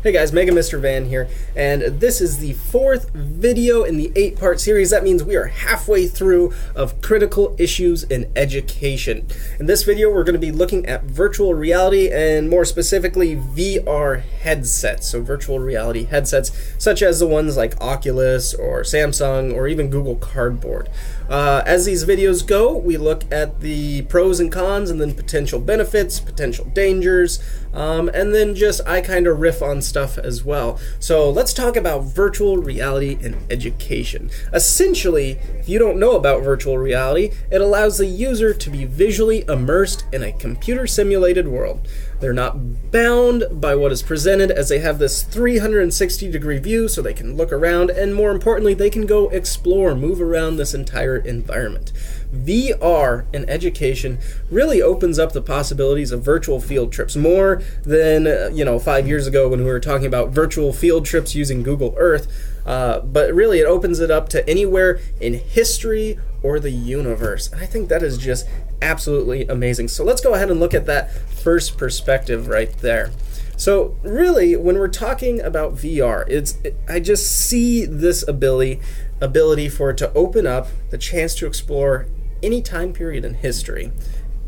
Hey guys, Mega Mr. Van here, and this is the fourth video in the 8-part series. That means we are halfway through of critical issues in education. In this video, we're going to be looking at virtual reality and more specifically VR headsets. So virtual reality headsets such as the ones like Oculus or Samsung or even Google Cardboard. As these videos go, we look at the pros and cons and then potential benefits, potential dangers, and then just I kind of riff on stuff as well. So let's talk about virtual reality in education. Essentially, if you don't know about virtual reality, it allows the user to be visually immersed in a computer simulated world. They're not bound by what is presented as they have this 360-degree view so they can look around, and more importantly, they can go explore, move around this entire environment. VR in education really opens up the possibilities of virtual field trips more than 5 years ago when we were talking about virtual field trips using Google Earth. But really it opens it up to anywhere in history or the universe. And I think that is just absolutely amazing. So let's go ahead and look at that first perspective right there. So really, when we're talking about VR, I just see this ability for it to open up the chance to explore any time period in history.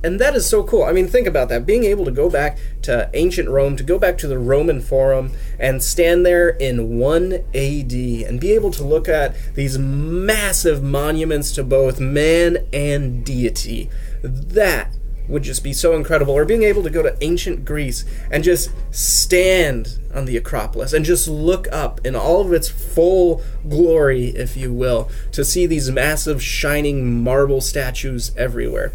And that is so cool. I mean, think about that. Being able to go back to ancient Rome, to go back to the Roman Forum and stand there in 1 AD and be able to look at these massive monuments to both man and deity. That would just be so incredible. Or being able to go to ancient Greece and just stand on the Acropolis and just look up in all of its full glory, if you will, to see these massive shining marble statues everywhere.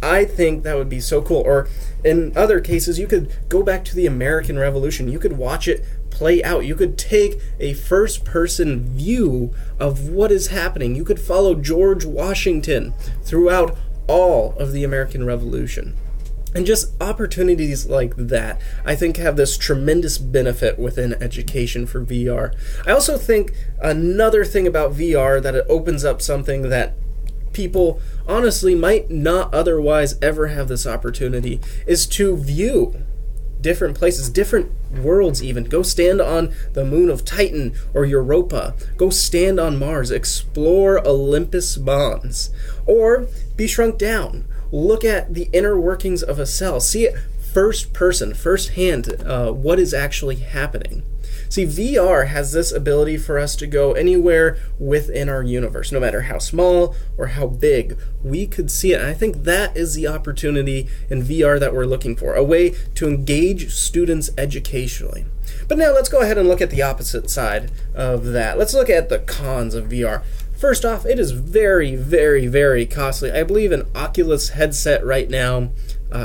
I think that would be so cool. Or in other cases, you could go back to the American Revolution. You could watch it play out. You could take a first-person view of what is happening. You could follow George Washington throughout all of the American Revolution. And just opportunities like that, I think, have this tremendous benefit within education for VR. I also think another thing about VR that it opens up something that people honestly might not otherwise ever have this opportunity is to view different places, different worlds even. Go stand on the moon of Titan or Europa. Go stand on Mars. Explore Olympus Mons. Or be shrunk down. Look at the inner workings of a cell. See it first person, first hand, what is actually happening. See, VR has this ability for us to go anywhere within our universe, no matter how small or how big, we could see it. And I think that is the opportunity in VR that we're looking for, a way to engage students educationally. But now let's go ahead and look at the opposite side of that. Let's look at the cons of VR. First off, it is very, very, very costly. I believe an Oculus headset right now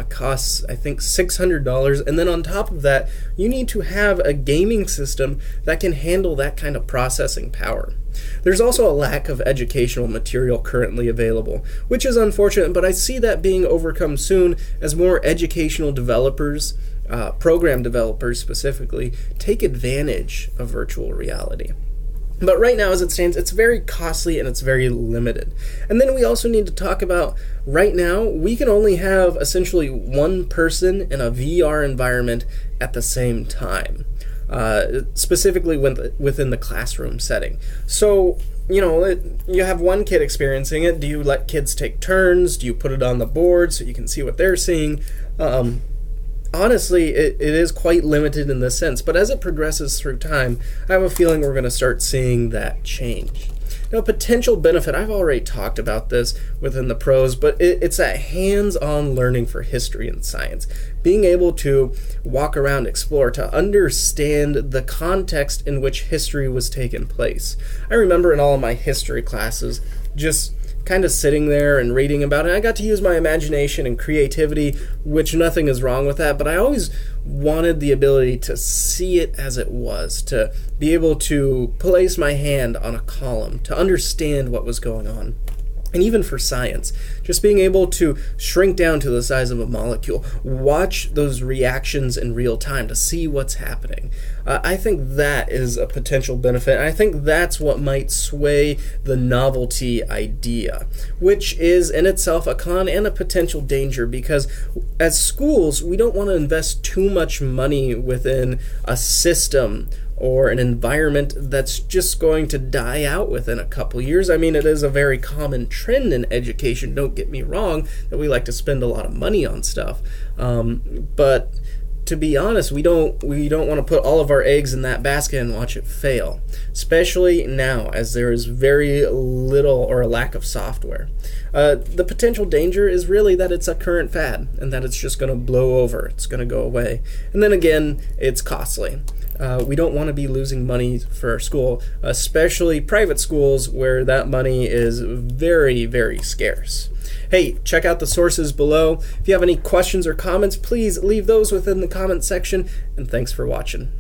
costs, I think, $600, and then on top of that, you need to have a gaming system that can handle that kind of processing power. There's also a lack of educational material currently available, which is unfortunate, but I see that being overcome soon as more educational developers, program developers specifically, take advantage of virtual reality. But right now, as it stands, it's very costly and it's very limited. And then we also need to talk about, right now, we can only have essentially one person in a VR environment at the same time, specifically within the classroom setting. So, you have one kid experiencing it. Do you let kids take turns? Do you put it on the board so you can see what they're seeing? Honestly, it is quite limited in this sense, but as it progresses through time, I have a feeling we're going to start seeing that change. Now, potential benefit, I've already talked about this within the pros, but it's that hands-on learning for history and science. Being able to walk around, explore, to understand the context in which history was taking place. I remember in all of my history classes, just kind of sitting there and reading about it. I got to use my imagination and creativity, which nothing is wrong with that, but I always wanted the ability to see it as it was, to be able to place my hand on a column, to understand what was going on. And even for science, just being able to shrink down to the size of a molecule, watch those reactions in real time to see what's happening. I think that is a potential benefit. I think that's what might sway the novelty idea, which is in itself a con and a potential danger, because as schools, we don't want to invest too much money within a system or an environment that's just going to die out within a couple years. I mean, it is a very common trend in education, don't get me wrong, that we like to spend a lot of money on stuff. But to be honest, we don't want to put all of our eggs in that basket and watch it fail, especially now as there is very little or a lack of software. The potential danger is really that it's a current fad and that it's just going to blow over, it's going to go away. And then again, it's costly. We don't want to be losing money for our school, especially private schools where that money is very, very scarce. Hey, check out the sources below. If you have any questions or comments, please leave those within the comment section, and thanks for watching.